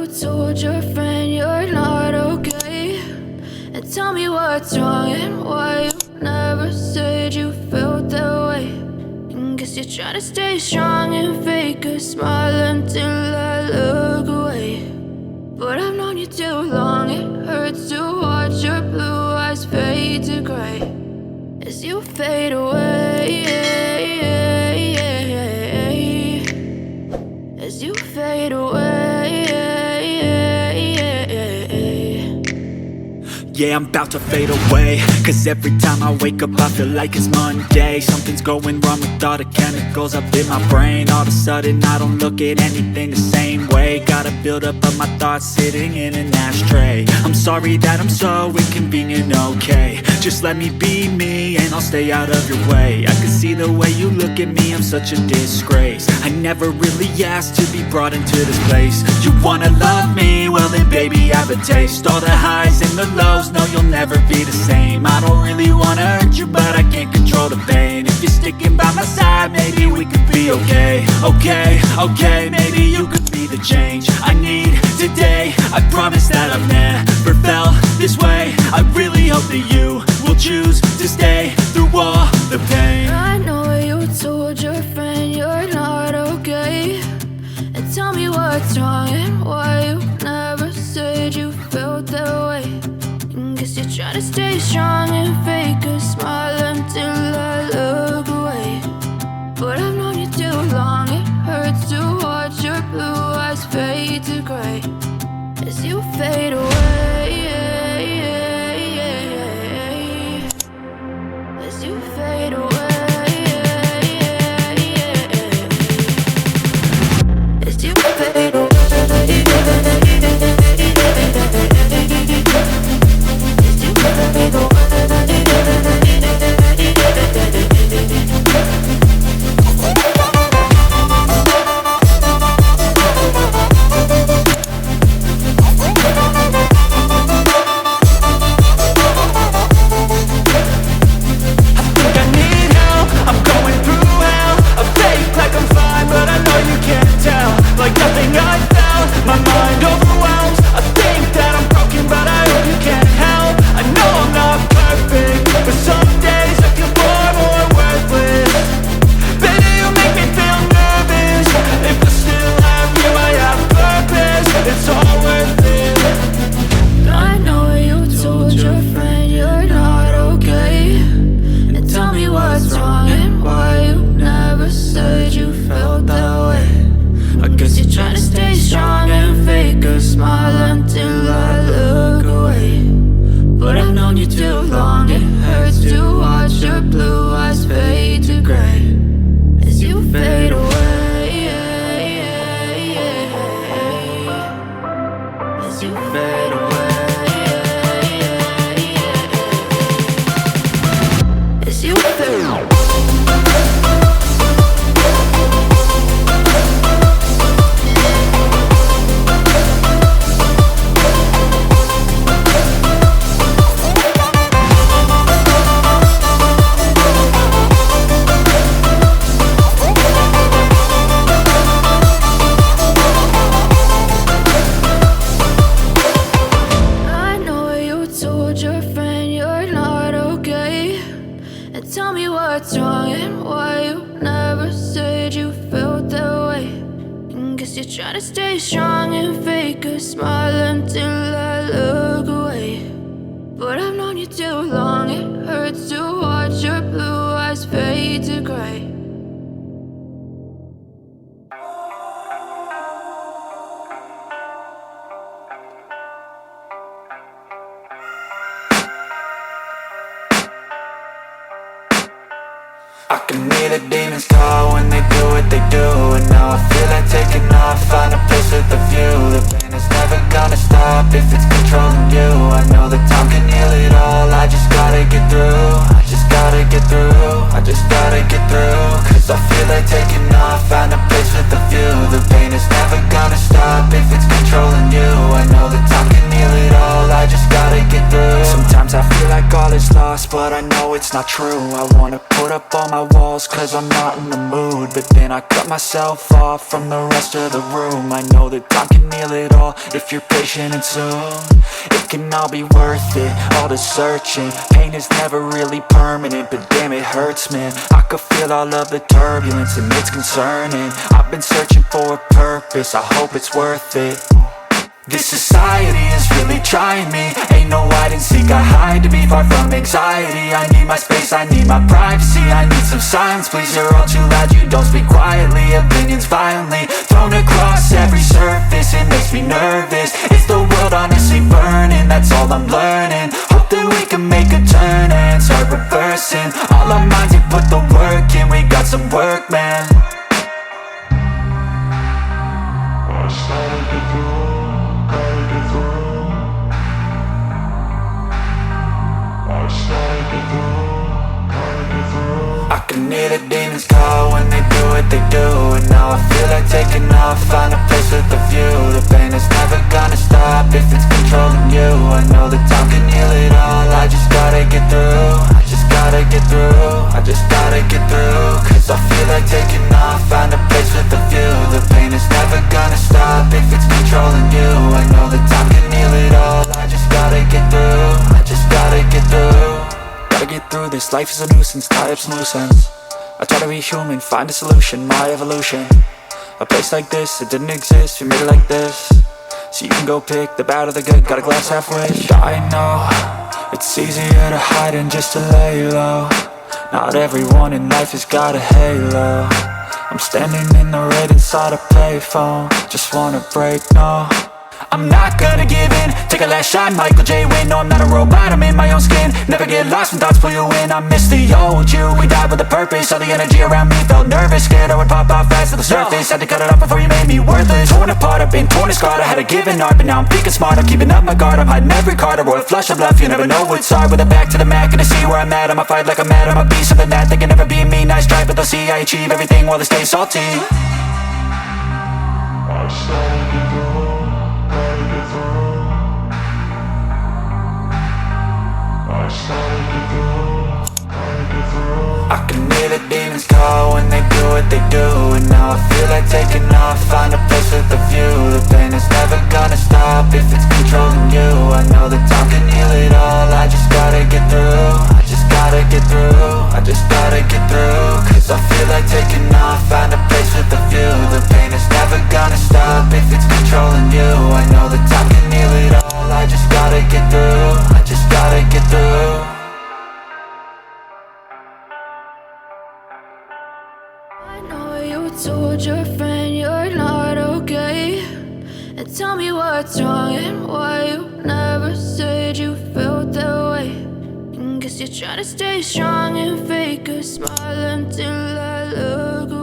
you told your friend you're not okay, and tell me what's wrong and why you never said you felt that way. And guess you're trying to stay strong and fake a smile until I look away. But I've known you too long, it hurts to watch your blue eyes fade to gray as you fade away, as you fade away. Yeah, I'm about to fade away, cause every time I wake up I feel like it's Monday. Something's going wrong with all the chemicals up in my brain. All of a sudden I don't look at anything the same way. Gotta build up of my thoughts sitting in an ashtray. I'm sorry that I'm so inconvenient, okay. Just let me be me and I'll stay out of your way. I can see the way you look at me, I'm such a disgrace. I never really asked to be brought into this place. You wanna love me? Well then baby I have a taste. All the highs and the lows, no you'll never be the same. I don't really wanna hurt you but I can't control the pain. If you're sticking by my side maybe we could be okay. Okay, maybe you could be the change I need today. I promise that I've never felt this way. I really hope that you will choose to stay through all the pain. I know you told your friend you're not okay, and tell me what's wrong and why you never said you felt that way. And guess you're trying to stay strong and fake a smile until I look away. But I've known you too long, it hurts to watch your blue eyes fade to gray as you fade away, as you fade away, as you fade away. Try to stay strong and fake a smile until I look away. But I've known you too long, it hurts to watch your blue eyes fade to gray. I can hear the demons call when they do what they do. And now I feel like taking off, find a place with a view. The pain is never gonna stop if it's controlling you. I know that time can heal it all, I just gotta get through. I just gotta get through, I just gotta get through. Cause I feel like taking off, find a place with a view. The pain is never gonna stop if it's controlling you. I know that time can heal it all, I just gotta get through. Sometimes I feel like all is lost, but I know it's not true. I wanna put up all my walls cause I'm not in the mood, but then I cut myself off from the rest of the room. I know that time can heal it all, fall if you're patient and soon it can all be worth it, all the searching. Pain is never really permanent, but damn it hurts, man. I could feel all of the turbulence and it's concerning. I've been searching for a purpose, I hope it's worth it. This society is really trying me. Ain't no hide and seek, I hide to be far from anxiety. I need my space, I need my privacy. I need some silence, please, you're all too loud. You don't speak quietly, opinions violently thrown across every surface. It makes me nervous, it's the world honestly burning. That's all I'm learning, hope that we can make a turn and start reversing. All our minds, we put the work in, we got some work, man. I started to do. I can hear the demons call when they do what they do. And now I feel like taking off, find a place with a view. The pain is never gonna stop if it's controlling you. I know that time can heal it all, I just gotta get through. I just gotta get through, I just gotta get through. Cause I feel like taking off, find a place with a view. The pain is never gonna stop if it's controlling you. I know that time can heal it all, I just gotta get through. I just gotta get through. Gotta get through this, life is a nuisance, tie up some loose ends. I try to be human, find a solution, my evolution. A place like this, it didn't exist, we made it like this. So you can go pick the bad or the good, got a glass halfway. I know, it's easier to hide than just to lay low. Not everyone in life has got a halo. I'm standing in the red inside a payphone, just wanna break, no. I'm not gonna give in, take a last shot, Michael J. Win. No, I'm not a robot, I'm in my own skin. Never get lost when thoughts pull you in. I miss the old you, we died with a purpose. All the energy around me felt nervous, scared I would pop off fast to the surface. Had to cut it off before you made me worthless. Torn apart, I've been torn and scarred. I had a given art, but now I'm thinking smart. I'm keeping up my guard, I'm hiding every card. A royal flush of love, you never know what's hard. With a back to the mat, gonna see where I'm at. I'ma fight like I'm mad, I'ma be something that they can never be me. Nice try, but they'll see I achieve everything while they stay salty. I started to go. I can hear the demons call when they do what they do. And now I feel like taking off, find a place with a view. The pain is never gonna stop if it's controlling you. I know that time can heal it all, I just gotta get through. I just gotta get through, I just gotta get through. Cause I feel like taking off, find a place with a view. The pain is never gonna stop if it's controlling you. I know that time can heal it all, I just gotta get through. I just gotta get through. I know you told your friend you're not okay, and tell me what's wrong and why you never said you felt that way. And guess you're trying to stay strong and fake a smile until I look away.